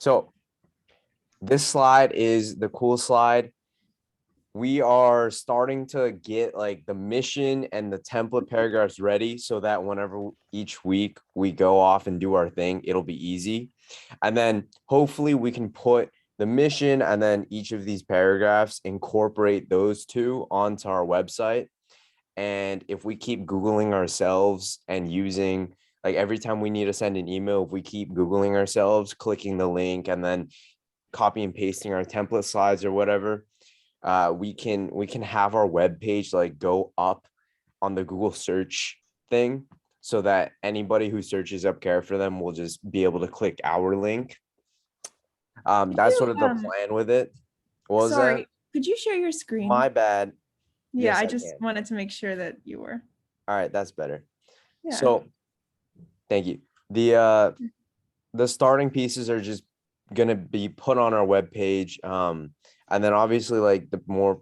So this slide is the cool slide. We are starting to get like the mission and the template paragraphs ready so that whenever each week we go off and do our thing, it'll be easy. And then hopefully we can put the mission and then each of these paragraphs, incorporate those two onto our website. And if we keep Googling ourselves and using, like, every time we need to send an email, if we keep Googling ourselves, clicking the link and then copy and pasting our template slides or whatever, we can have our web page like go up on the Google search thing so that anybody who searches up Care for Them will just be able to click our link. Could That's you, sort of the plan with it. What was that? sorry, could you share your screen? My bad. Yeah, Yes, I I just can. wanted to make sure that you were. All right, that's better. Yeah. So thank you. The starting pieces are just gonna be put on our webpage. And then obviously like the more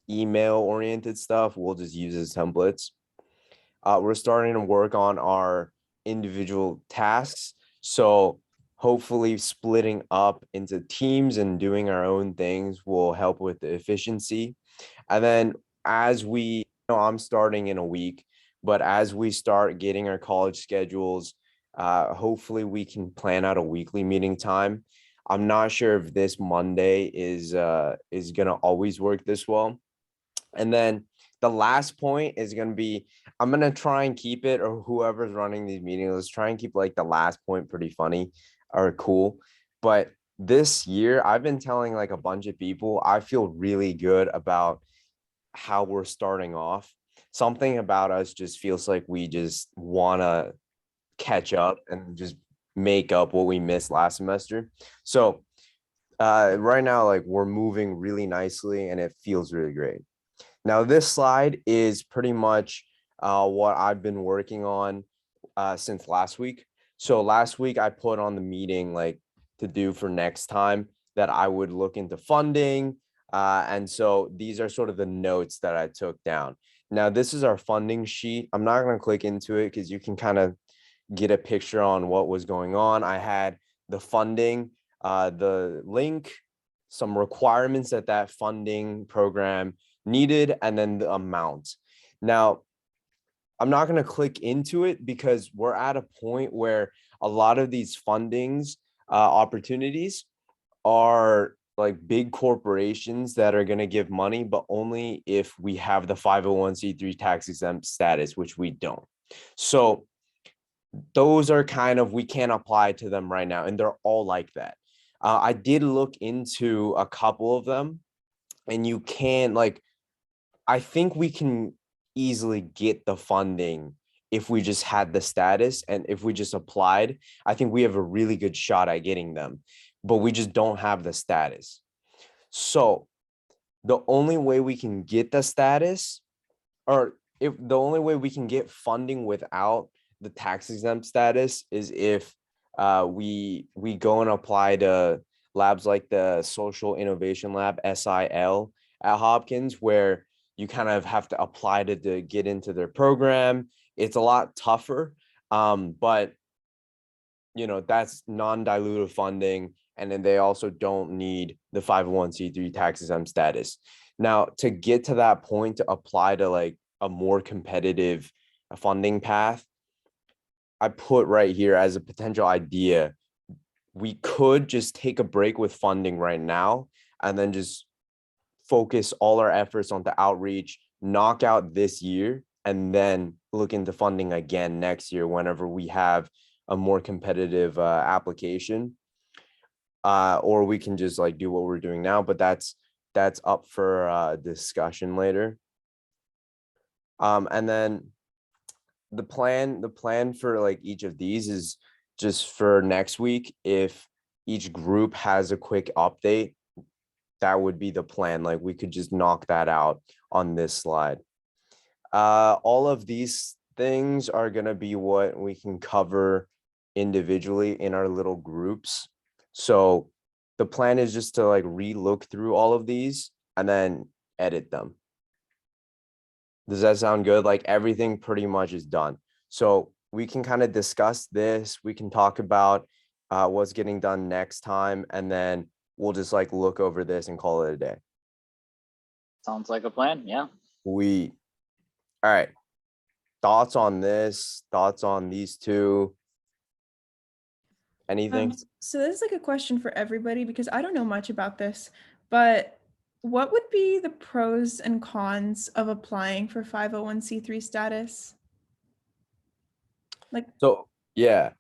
email oriented stuff, we'll just use as templates. We're starting to work on our individual tasks. So hopefully splitting up into teams and doing our own things will help with the efficiency. And then as we, I'm starting in a week, but as we start getting our college schedules, hopefully we can plan out a weekly meeting time. I'm not sure if this Monday is gonna always work this well. And then the last point is going to be, I'm going to try and keep it, or whoever's running these meetings, let's try and keep like the last point pretty funny or cool. But this year, I've been telling like a bunch of people, I feel really good about how we're starting off. Something about us just feels like we just want to catch up and just make up what we missed last semester. So right now, like, we're moving really nicely and it feels really great. Now, this slide is pretty much what I've been working on since last week. So last week I put on the meeting like to do for next time that I would look into funding. And so these are sort of the notes that I took down. Now, this is our funding sheet. I'm not going to click into it because you can kind of get a picture on what was going on. I had the funding, the link, some requirements that that funding program needed, and then the amount. Now, I'm not going to click into it because we're at a point where a lot of these fundings opportunities are like big corporations that are going to give money, but only if we have the 501c3 tax exempt status, which we don't. So those are kind of, we can't apply to them right now, and they're all like that. I did look into a couple of them, and you can, like, I think we can easily get the funding if we just had the status, and if we just applied, I think we have a really good shot at getting them, but we just don't have the status. So the only way we can get the status, or if the only way we can get funding without the tax exempt status, is if we go and apply to labs like the Social Innovation Lab, SIL, at Hopkins, where you kind of have to apply to get into their program. It's a lot tougher, but that's non-dilutive funding, and then they also don't need the 501c3 tax exempt status. Now, to get to that point, to apply to like a more competitive funding path, I put right here as a potential idea, we could just take a break with funding right now and then just focus all our efforts on the outreach, knock out this year, and then look into funding again next year whenever we have a more competitive application. Or we can just like do what we're doing now, but that's up for discussion later. And then the plan for like each of these is just for next week. If each group has a quick update, that would be the plan. Like, we could just knock that out on this slide. All of these things are going to be what we can cover individually in our little groups. So the plan is just to like re-look through all of these and then edit them. Does that sound good? Like, everything pretty much is done. So we can kind of discuss this. We can talk about what's getting done next time, and then we'll just like look over this and call it a day. Sounds like a plan. Yeah. All right. Thoughts on this? Thoughts on these two? Anything? So this is like a question for everybody because I don't know much about this, but what would be the pros and cons of applying for 501c3 status? Like, So yeah.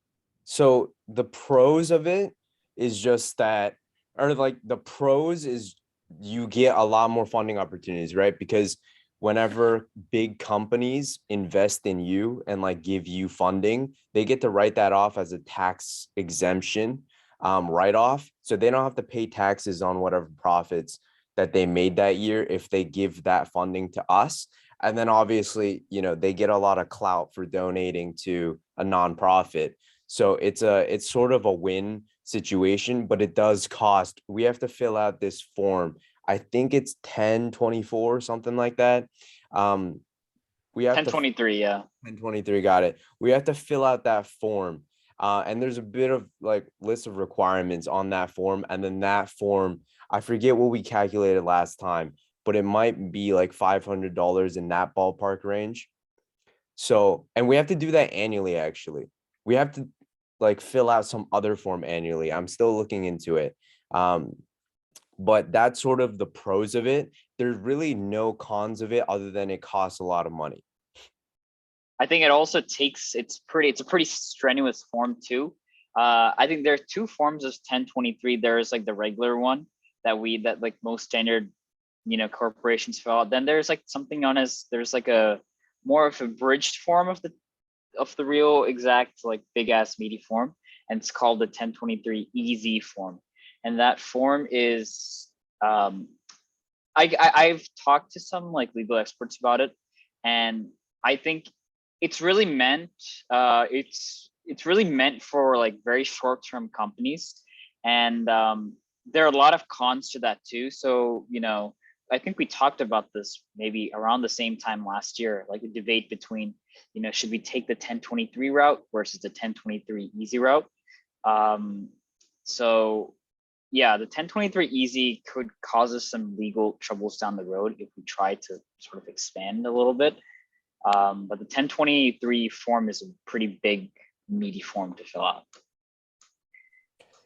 So the pros of it is just that, or like the pros is you get a lot more funding opportunities, right? Because whenever big companies invest in you and like give you funding, they get to write that off as a tax exemption write-off. So they don't have to pay taxes on whatever profits that they made that year if they give that funding to us. And then obviously, you know, they get a lot of clout for donating to a nonprofit. So it's sort of a win situation, but it does cost. We have to fill out this form. I think it's 1024, something like that. We have to 1023. Yeah. 1023, got it. We have to fill out that form. And there's a bit of like list of requirements on that form. And then that form, I forget what we calculated last time, but it might be like $500 in that ballpark range. So, and we have to do that annually, actually. We have to like fill out some other form annually. I'm still looking into it. But that's sort of the pros of it. There's really no cons of it other than it costs a lot of money. I think it also takes, it's a pretty strenuous form too. I think there are two forms of 1023. There's like the regular one that like most standard, you know, corporations fill out. Then there's like something known as, there's like a more of a bridged form of the real exact like big ass meaty form. And it's called the 1023 easy form. And that form is, I've talked to some like legal experts about it. And I think it's really meant, it's really meant for like very short-term companies. And there are a lot of cons to that too. So, you know, I think we talked about this maybe around the same time last year, like a debate between, you know, should we take the 1023 route versus the 1023 easy route? So yeah, the 1023 easy could cause us some legal troubles down the road if we try to sort of expand a little bit. But the 1023 form is a pretty big, meaty form to fill out.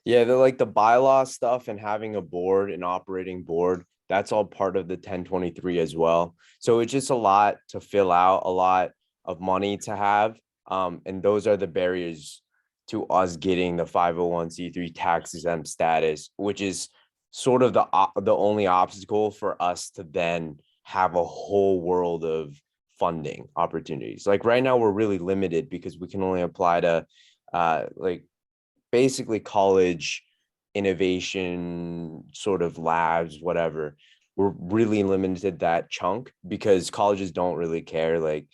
Yeah, they're like the bylaw stuff and having a board, an operating board, that's all part of the 1023 as well. So it's just a lot to fill out, a lot of money to have. And those are the barriers to us getting the 501c3 tax exempt status, which is sort of the only obstacle for us to then have a whole world of funding opportunities. Like right now, we're really limited because we can only apply to like basically college innovation sort of labs, whatever. We're really limited that chunk because colleges don't really care. Like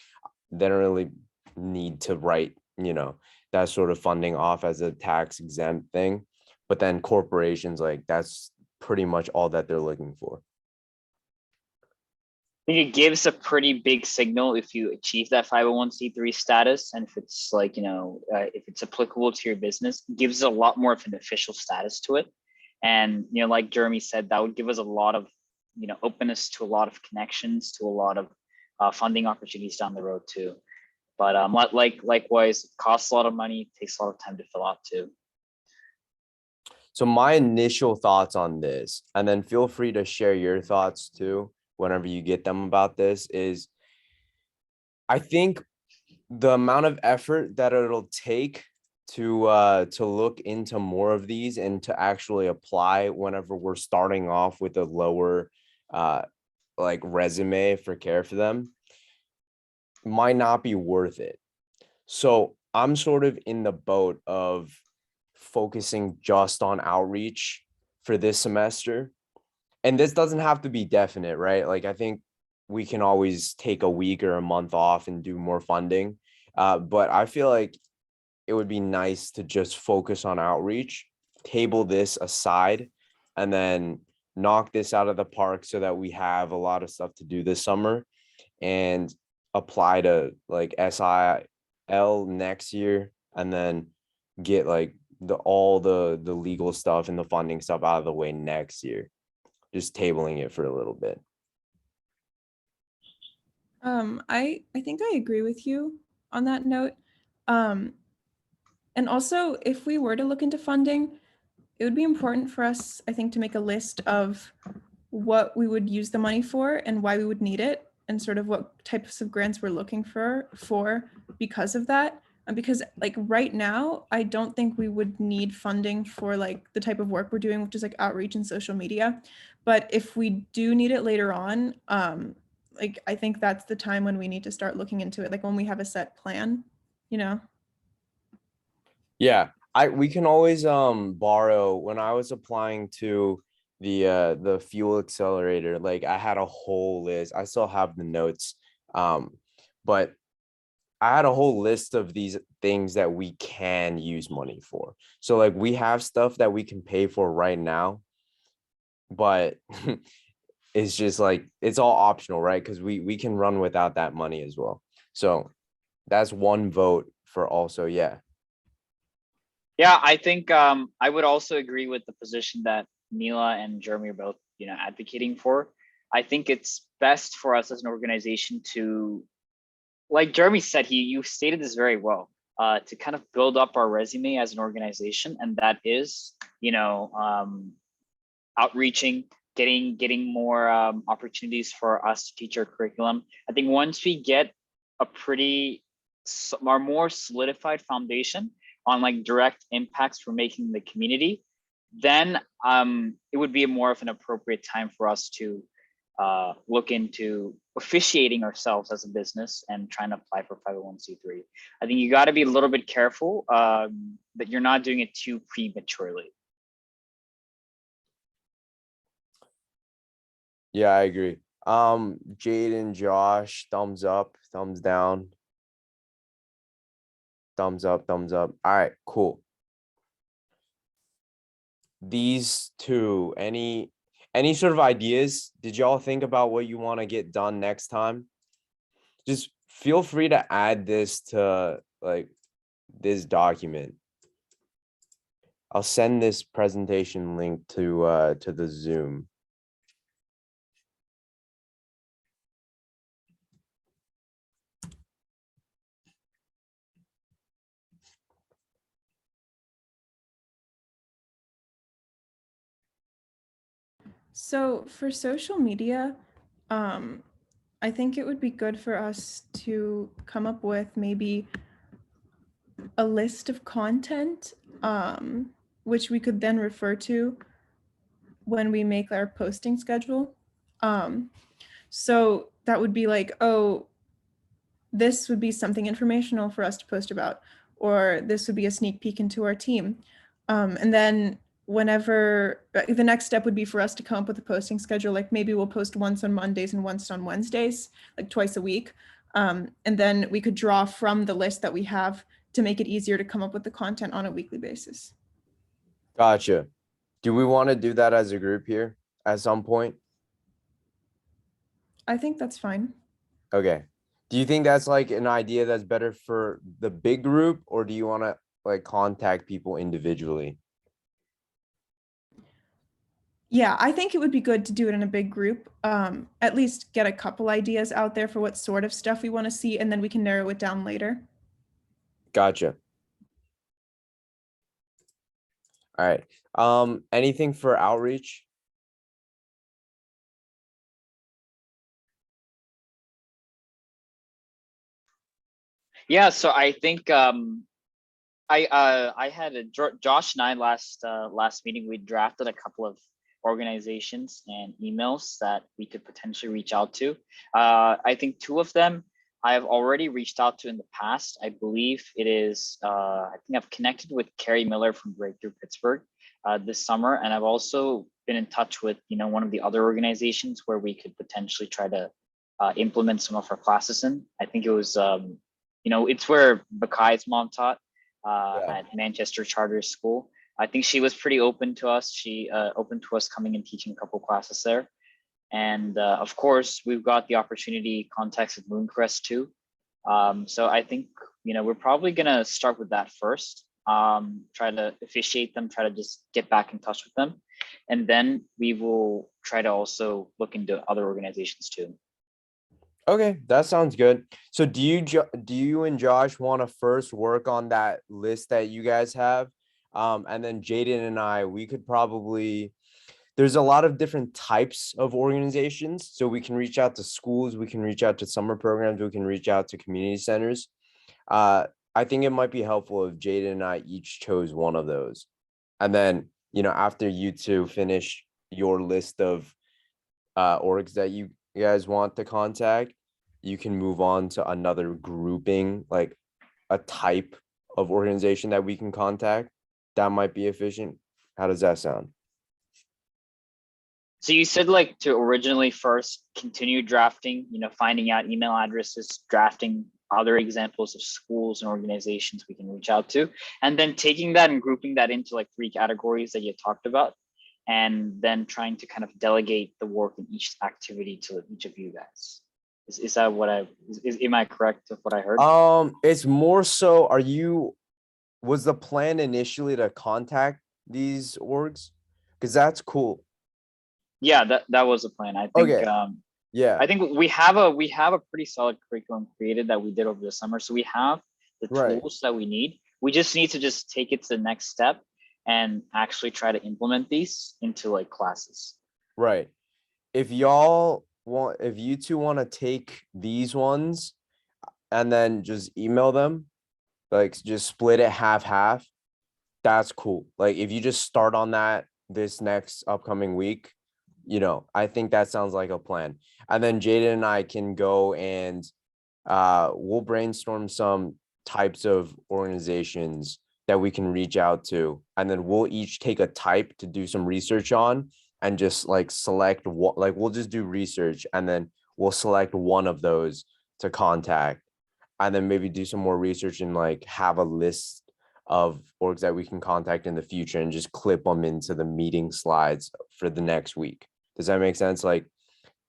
they don't really need to write, you know, that sort of funding off as a tax exempt thing. But then corporations, like that's pretty much all that they're looking for. I think it gives a pretty big signal if you achieve that 501c3 status, and if it's like, you know, if it's applicable to your business, it gives a lot more of an official status to it. And, you know, like Jeremy said, that would give us a lot of, you know, openness to a lot of connections, to a lot of funding opportunities down the road too. But likewise, it costs a lot of money, takes a lot of time to fill out too. So my initial thoughts on this, and then feel free to share your thoughts too, whenever you get them about this, is I think the amount of effort that it'll take to look into more of these and to actually apply whenever we're starting off with a lower like resume for care for them might not be worth it. So I'm sort of in the boat of focusing just on outreach for this semester. And this doesn't have to be definite, right? Like I think we can always take a week or a month off and do more funding. But I feel like it would be nice to just focus on outreach, table this aside, and then knock this out of the park so that we have a lot of stuff to do this summer and apply to like SIL next year and then get like all the legal stuff and the funding stuff out of the way next year. Just tabling it for a little bit. I think I agree with you on that note. And also, if we were to look into funding, it would be important for us, I think, to make a list of what we would use the money for and why we would need it, and sort of what types of grants we're looking for because of that. And because like right now, I don't think we would need funding for like the type of work we're doing, which is like outreach and social media. But if we do need it later on, like I think that's the time when we need to start looking into it, like when we have a set plan, you know? Yeah, we can always borrow. When I was applying to the fuel accelerator, like I had a whole list. I still have the notes. But I had a whole list of these things that we can use money for. So like we have stuff that we can pay for right now, but it's just like it's all optional, right? Because we can run without that money as well. So that's one vote for also, yeah. Yeah, I think I would also agree with the position that Mila and Jeremy are both, advocating for. I think it's best for us as an organization to, like Jeremy said, you stated this very well, to kind of build up our resume as an organization, and that is, outreaching, getting more opportunities for us to teach our curriculum. I think once we get our more solidified foundation on like direct impacts we're making in the community, then it would be more of an appropriate time for us to look into officiating ourselves as a business and trying to apply for 501c3. I think you got to be a little bit careful that you're not doing it too prematurely. Yeah, I agree. Jade and Josh, thumbs up, thumbs down. Thumbs up, thumbs up. All right, cool. These two, any sort of ideas? Did y'all think about what you want to get done next time? Just feel free to add this to like this document. I'll send this presentation link to the Zoom. So for social media, I think it would be good for us to come up with maybe a list of content, which we could then refer to when we make our posting schedule. So that would be like, oh, this would be something informational for us to post about, or this would be a sneak peek into our team. And then whenever the next step would be for us to come up with a posting schedule, like maybe we'll post once on Mondays and once on Wednesdays, like twice a week. And then we could draw from the list that we have to make it easier to come up with the content on a weekly basis. Gotcha. Do we want to do that as a group here at some point? I think that's fine. Okay. Do you think that's like an idea that's better for the big group, or do you want to like contact people individually? Yeah, I think it would be good to do it in a big group. At least get a couple ideas out there for what sort of stuff we want to see, and then we can narrow it down later. Gotcha. All right. Anything for outreach? Yeah, so I think I had Josh and I last meeting, we drafted a couple of organizations and emails that we could potentially reach out to. I think two of them I have already reached out to in the past. I believe it is, I think I've connected with Carrie Miller from Breakthrough Pittsburgh this summer. And I've also been in touch with, one of the other organizations where we could potentially try to implement some of our classes in. I think it was, it's where Bakai's mom taught at Manchester Charter School. I think she was pretty open to us. She open to us coming and teaching a couple classes there. And of course, we've got the opportunity contacts with Mooncrest too. So I think, we're probably gonna start with that first. try to officiate them, try to just get back in touch with them. And then we will try to also look into other organizations too. Okay, that sounds good. So do you and Josh want to first work on that list that you guys have? And then Jaden and I, we could probably, there's a lot of different types of organizations. So we can reach out to schools, we can reach out to summer programs, we can reach out to community centers. I think it might be helpful if Jaden and I each chose one of those. And then, after you two finish your list of orgs that you guys want to contact, you can move on to another grouping, like a type of organization that we can contact. That might be efficient. How does that sound? So you said like to originally first continue drafting, finding out email addresses, drafting other examples of schools and organizations we can reach out to, and then taking that and grouping that into like 3 categories that you talked about, and then trying to kind of delegate the work in each activity to each of you guys. Is that what am I correct with what I heard? It's more so, was the plan initially to contact these orgs? Because that's cool. Yeah, that was the plan. I think Okay. Yeah. I think we have a pretty solid curriculum created that we did over the summer. So we have the Right. tools that we need. We just need to just take it to the next step and actually try to implement these into like classes. Right. If you two want to take these ones and then just email them, like just split it half, that's cool. Like if you just start on that this next upcoming week, I think that sounds like a plan. And then Jaden and I can go and we'll brainstorm some types of organizations that we can reach out to, and then we'll each take a type to do some research on, and just like select what, like we'll just do research and then we'll select one of those to contact, and then maybe do some more research and like have a list of orgs that we can contact in the future and just clip them into the meeting slides for the next week. Does that make sense? Like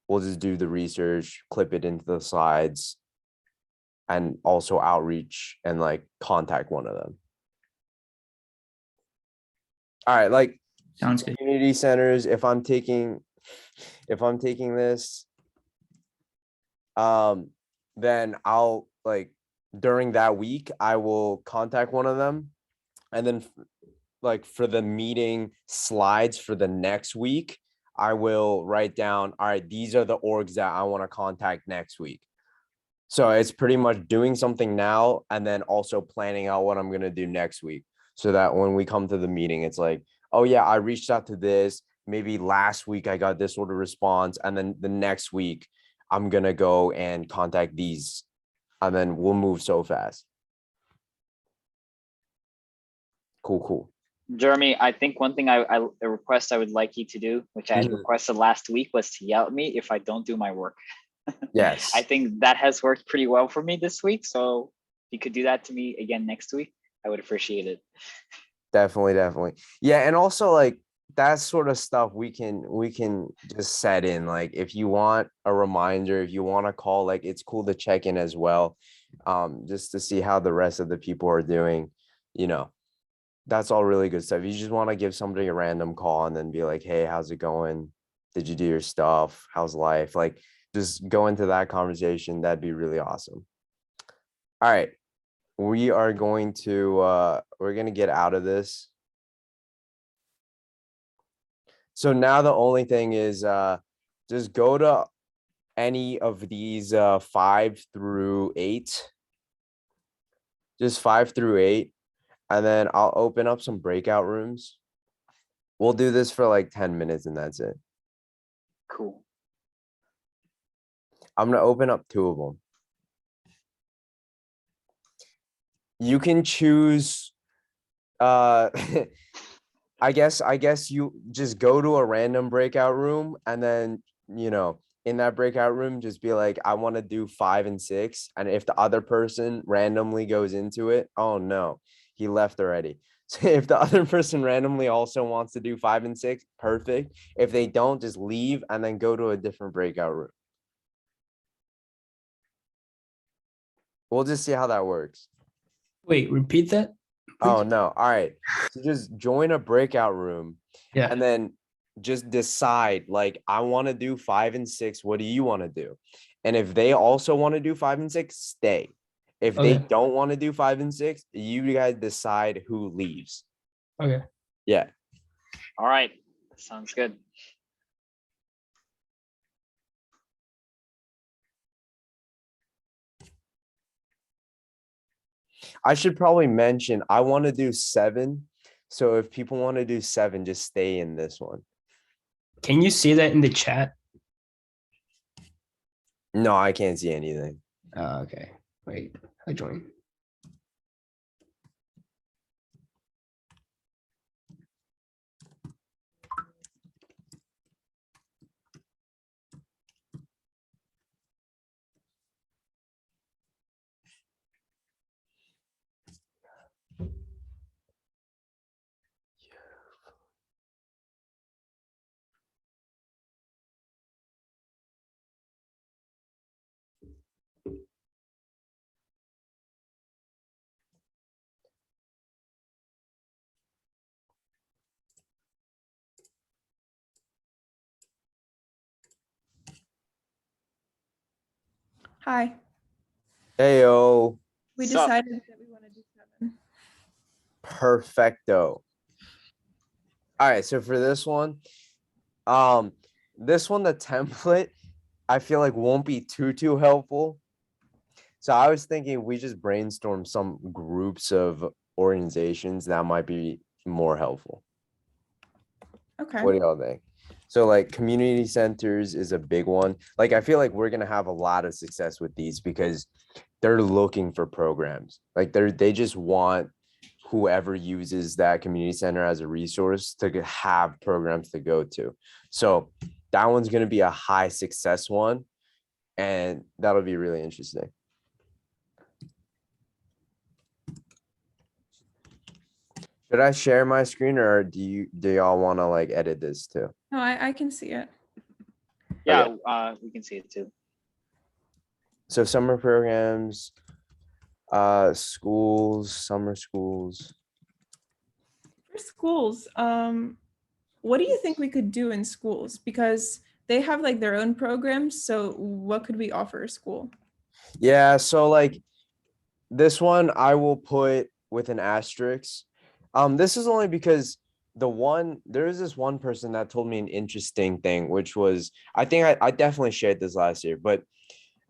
we'll just do the research, clip it into the slides, and also outreach and like contact one of them. All right, like Sounds good. community centers, if I'm taking this, then I'll like during that week, I will contact one of them, and then like for the meeting slides for the next week, I will write down, all right, these are the orgs that I want to contact next week. So it's pretty much doing something now and then also planning out what I'm going to do next week, so that when we come to the meeting, it's like, oh yeah, I reached out to this. Maybe last week I got this sort of response, and then the next week I'm going to go and contact these, and then we'll move so fast. Cool. Jeremy, I think one thing a request I would like you to do, which I had Mhm. requested last week, was to yell at me if I don't do my work. Yes. I think that has worked pretty well for me this week. So if you could do that to me again next week, I would appreciate it. Definitely. Yeah, and also like that sort of stuff we can just set in. Like if you want a reminder, if you want to call, like it's cool to check in as well. Just to see how the rest of the people are doing, that's all really good stuff. You just want to give somebody a random call and then be like, hey, how's it going? Did you do your stuff? How's life? Like just go into that conversation. That'd be really awesome. All right. We are going to we're going to get out of this. So now the only thing is just go to any of these 5 through 8. Just 5 through 8. And then I'll open up some breakout rooms. We'll do this for like 10 minutes and that's it. Cool. I'm going to open up 2 of them. You can choose I guess you just go to a random breakout room, and then, in that breakout room, just be like, I want to do 5 and 6. And if the other person randomly goes into it, oh no, he left already. So if the other person randomly also wants to do 5 and 6, perfect. If they don't, just leave and then go to a different breakout room. We'll just see how that works. Wait, repeat that. Oh no. All right. So just join a breakout room Yeah. and then just decide like I want to do 5 and 6. What do you want to do? And if they also want to do 5 and 6, stay. If they Okay. don't want to do 5 and 6, you guys decide who leaves. Okay. Yeah. All right, sounds good. I should probably mention I want to do 7. So if people want to do 7, just stay in this one. Can you see that in the chat? No, I can't see anything. Okay. Wait, I join. Hi. Heyo, We Sup? decided that we want to do 7. perfecto. All right, so for this one, the template, I feel like won't be too helpful. So I was thinking we just brainstorm some groups of organizations that might be more helpful. Okay. What do y'all think? So like community centers is a big one. Like I feel like we're gonna have a lot of success with these because they're looking for programs. Like they just want whoever uses that community center as a resource to have programs to go to. So that one's gonna be a high success one, and that'll be really interesting. Should I share my screen or do y'all want to like edit this too? No, I can see it. Yeah, we can see it too. So summer programs, schools, summer schools. For schools, what do you think we could do in schools? Because they have like their own programs. So what could we offer a school? Yeah, so like this one I will put with an asterisk. This is only because there is this one person that told me an interesting thing, which was I think I definitely shared this last year, but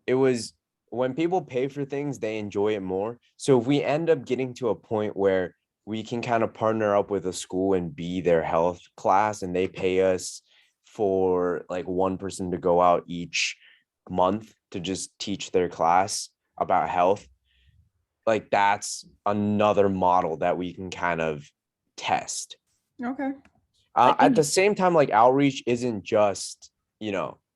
it was when people pay for things, they enjoy it more. So if we end up getting to a point where we can kind of partner up with a school and be their health class and they pay us for like one person to go out each month to just teach their class about health, like that's another model that we can kind of test. Okay. I At think- the same time, like outreach isn't just,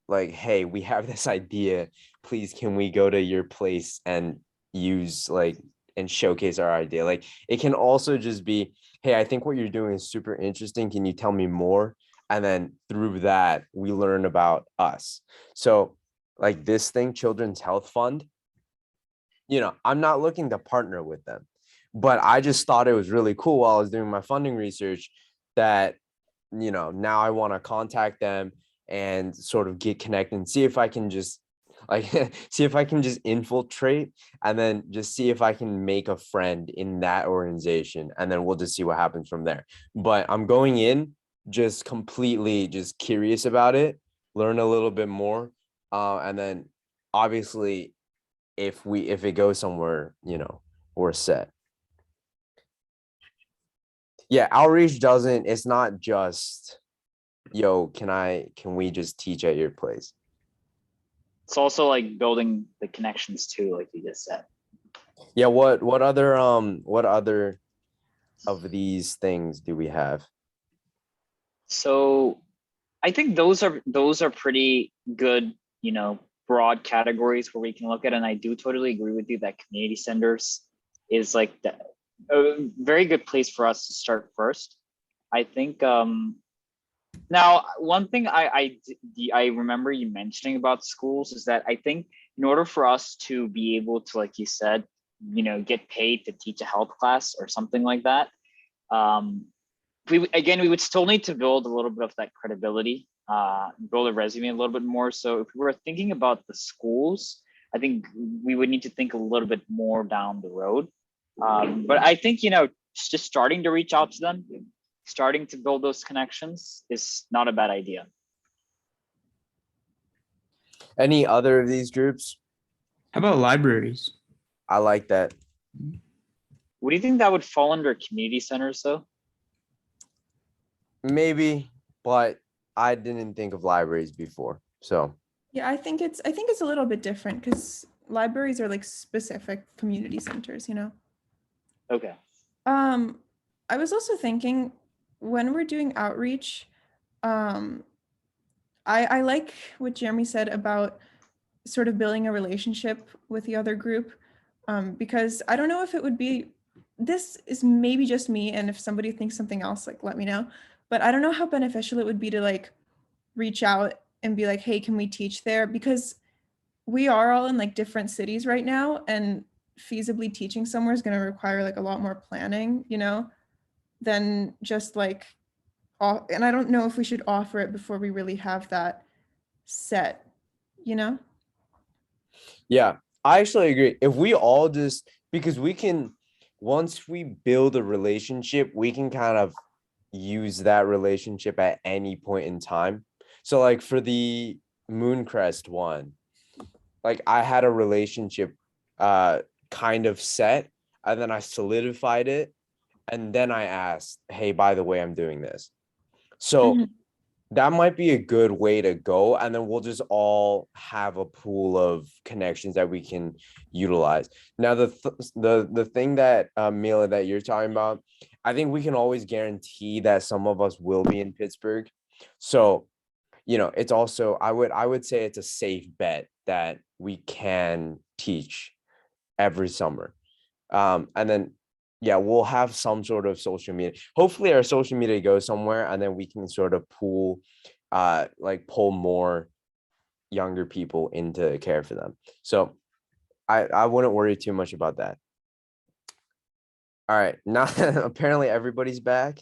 like, hey, we have this idea. Please, can we go to your place and use like and showcase our idea? Like it can also just be, hey, I think what you're doing is super interesting. Can you tell me more? And then through that, we learn about us. So like this thing, Children's Health Fund, I'm not looking to partner with them, but I just thought it was really cool while I was doing my funding research that, now I want to contact them and sort of get connected and see if I can just like see if I can just infiltrate and then just see if I can make a friend in that organization. And then we'll just see what happens from there. But I'm going in just completely just curious about it, learn a little bit more. And then obviously if it goes somewhere, we're set. Yeah, outreach it's not just, yo, can we just teach at your place? It's also like building the connections too, like you just said. Yeah, what other of these things do we have? So I think those are pretty good, broad categories where we can look at. And I do totally agree with you that community centers is like a very good place for us to start first. I think now one thing I remember you mentioning about schools is that I think in order for us to be able to, like you said, get paid to teach a health class or something like that. We would still need to build a little bit of that credibility, build a resume a little bit more. So if we were thinking about the schools, I think we would need to think a little bit more down the road. But I think, just starting to reach out to them, starting to build those connections is not a bad idea. Any other of these groups? How about libraries? I like that. What do you think that would fall under community centers though? Maybe, but I didn't think of libraries before. So Yeah, I think it's a little bit different because libraries are like specific community centers, Okay. I was also thinking when we're doing outreach, I like what Jeremy said about sort of building a relationship with the other group, because I don't know if it would be, this is maybe just me, and if somebody thinks something else, like let me know, but I don't know how beneficial it would be to like reach out and be like, hey, can we teach there? Because we are all in like different cities right now, and feasibly teaching somewhere is going to require like a lot more planning, than just like, and I don't know if we should offer it before we really have that set, yeah, I actually agree. If we all just, because we can, once we build a relationship, we can kind of use that relationship at any point in time. So like for the Mooncrest one, like I had a relationship kind of set, and then I solidified it, and then I asked, hey, by the way, I'm doing this. So Mhm. that might be a good way to go, and then we'll just all have a pool of connections that we can utilize. Now the thing that Mila, that you're talking about, I think we can always guarantee that some of us will be in Pittsburgh. So it's also, I would say it's a safe bet that we can teach every summer. And then yeah, we'll have some sort of social media. Hopefully our social media goes somewhere, and then we can sort of pull more younger people into care for them. So I wouldn't worry too much about that. All right, now apparently everybody's back.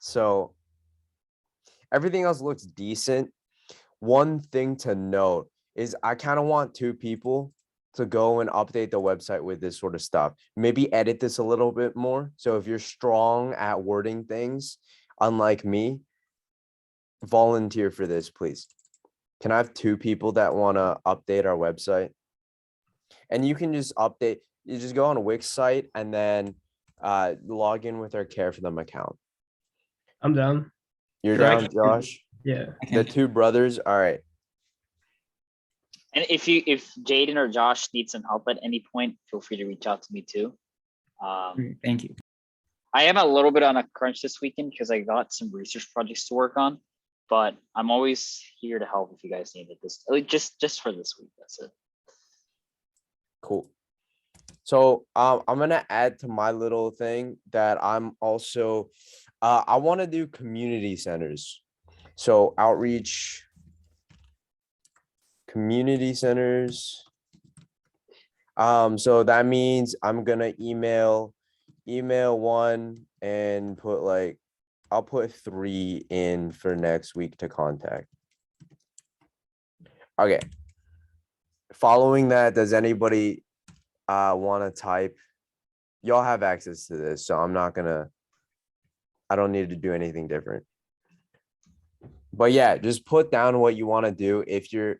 So everything else looks decent. One thing to note is I kind of want 2 people to go and update the website with this sort of stuff. Maybe edit this a little bit more. So if you're strong at wording things, unlike me, volunteer for this, please. Can I have 2 people that want to update our website? And you can just update, you just go on Wix site and then log in with our Care for Them account. I'm down. You're Sure, I down, can do it. Josh? Yeah. The 2 brothers. All right. And if Jaden or Josh need some help at any point, feel free to reach out to me too. Great, thank you. I am a little bit on a crunch this weekend because I got some research projects to work on, but I'm always here to help if you guys need it. Just for this week, that's it. Cool. So I'm gonna add to my little thing that I'm also I want to do community centers. So outreach, community centers. So that means I'm gonna email 1 and put like, I'll put 3 in for next week to contact. Okay. Following that, does anybody want to type? Y'all have access to this, so I don't need to do anything different. But yeah, just put down what you want to do. If you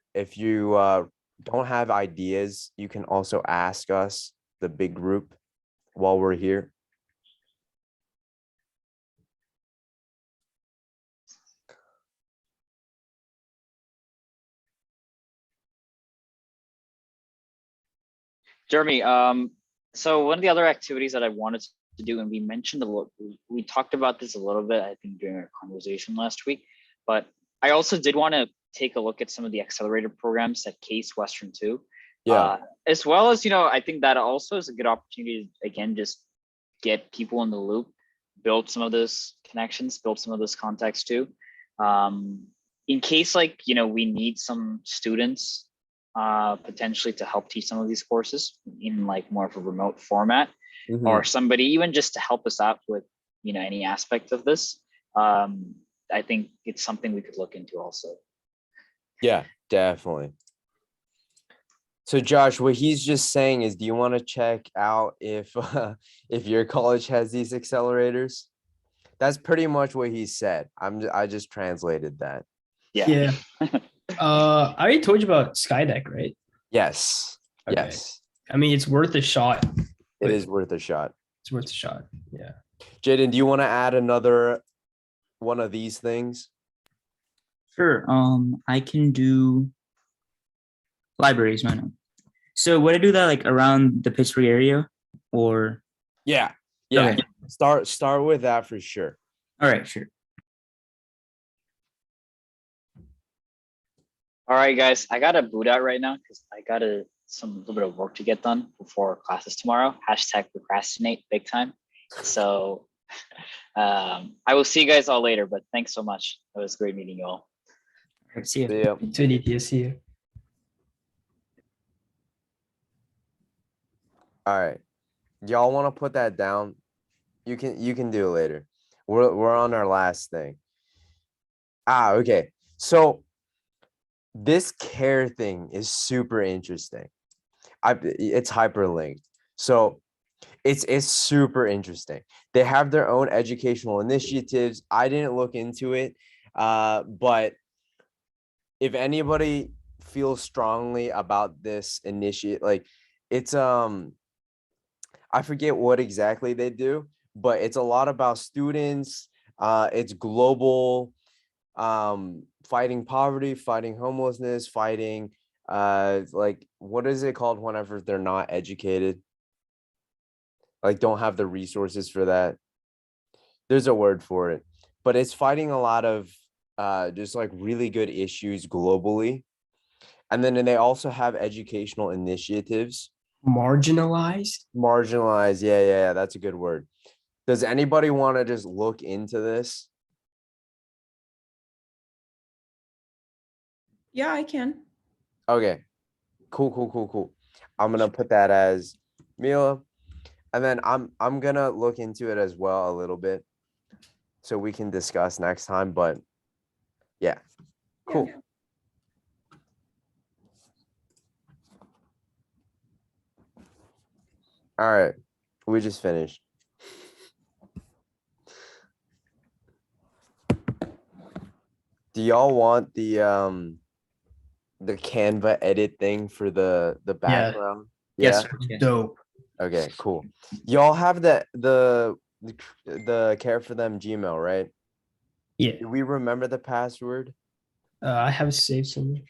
don't have ideas, you can also ask us, the big group, while we're here. Jeremy, so one of the other activities that I wanted to do, and we mentioned we talked about this a little bit, I think, during our conversation last week, but I also did want to take a look at some of the accelerator programs at Case Western too. Yeah. As well as, I think that also is a good opportunity to, again, just get people in the loop, build some of those connections, build some of those contacts too. In case we need some students potentially to help teach some of these courses in like more of a remote format, Mhm. or somebody even just to help us out with, any aspect of this. I think it's something we could look into also. Yeah, definitely. So Josh, what he's just saying is, do you want to check out if if your college has these accelerators? That's pretty much what he said. I just translated that. Yeah. I already told you about Skydeck, right? Yes. Okay. Yes. I mean, it's worth a shot. It is worth a shot. It's worth a shot. Yeah. Jaden, do you want to add another one of these things? Sure. I can do libraries. Why not? So would I do that like around the Pittsburgh area, or? Yeah. Yeah. Okay. Start with that for sure. All right, sure. All right, guys, I gotta boot out right now because I got some little bit of work to get done before classes tomorrow. Hashtag procrastinate big time. So I will see you guys all later, but thanks so much. It was great meeting you all. All right, see ya. See ya. To DTSC. All right. Y'all want to put that down? You can do it later. We're on our last thing. Okay. So this care thing is super interesting. It's hyperlinked. So it's super interesting. They have their own educational initiatives. I didn't look into it. But if anybody feels strongly about this initiative, like it's I forget what exactly they do, but it's a lot about students. It's global, fighting poverty, fighting homelessness, fighting like what is it called whenever they're not educated? Like don't have the resources for that. There's a word for it, but it's fighting a lot of just like really good issues globally. And then they also have educational initiatives. Marginalized. Marginalized. Yeah. That's a good word. Does anybody want to just look into this? Yeah, I can. Okay. Cool. I'm gonna put that as Mila. And then I'm gonna look into it as well a little bit. So we can discuss next time. But yeah. Cool. Yeah. All right. We just finished. Do y'all want the Canva edit thing for the background? Yes, Yeah. sir. Yes. Dope. Okay, cool. Y'all have the Care for Them Gmail, right? Yeah. Do we remember the password? I have it saved somewhere.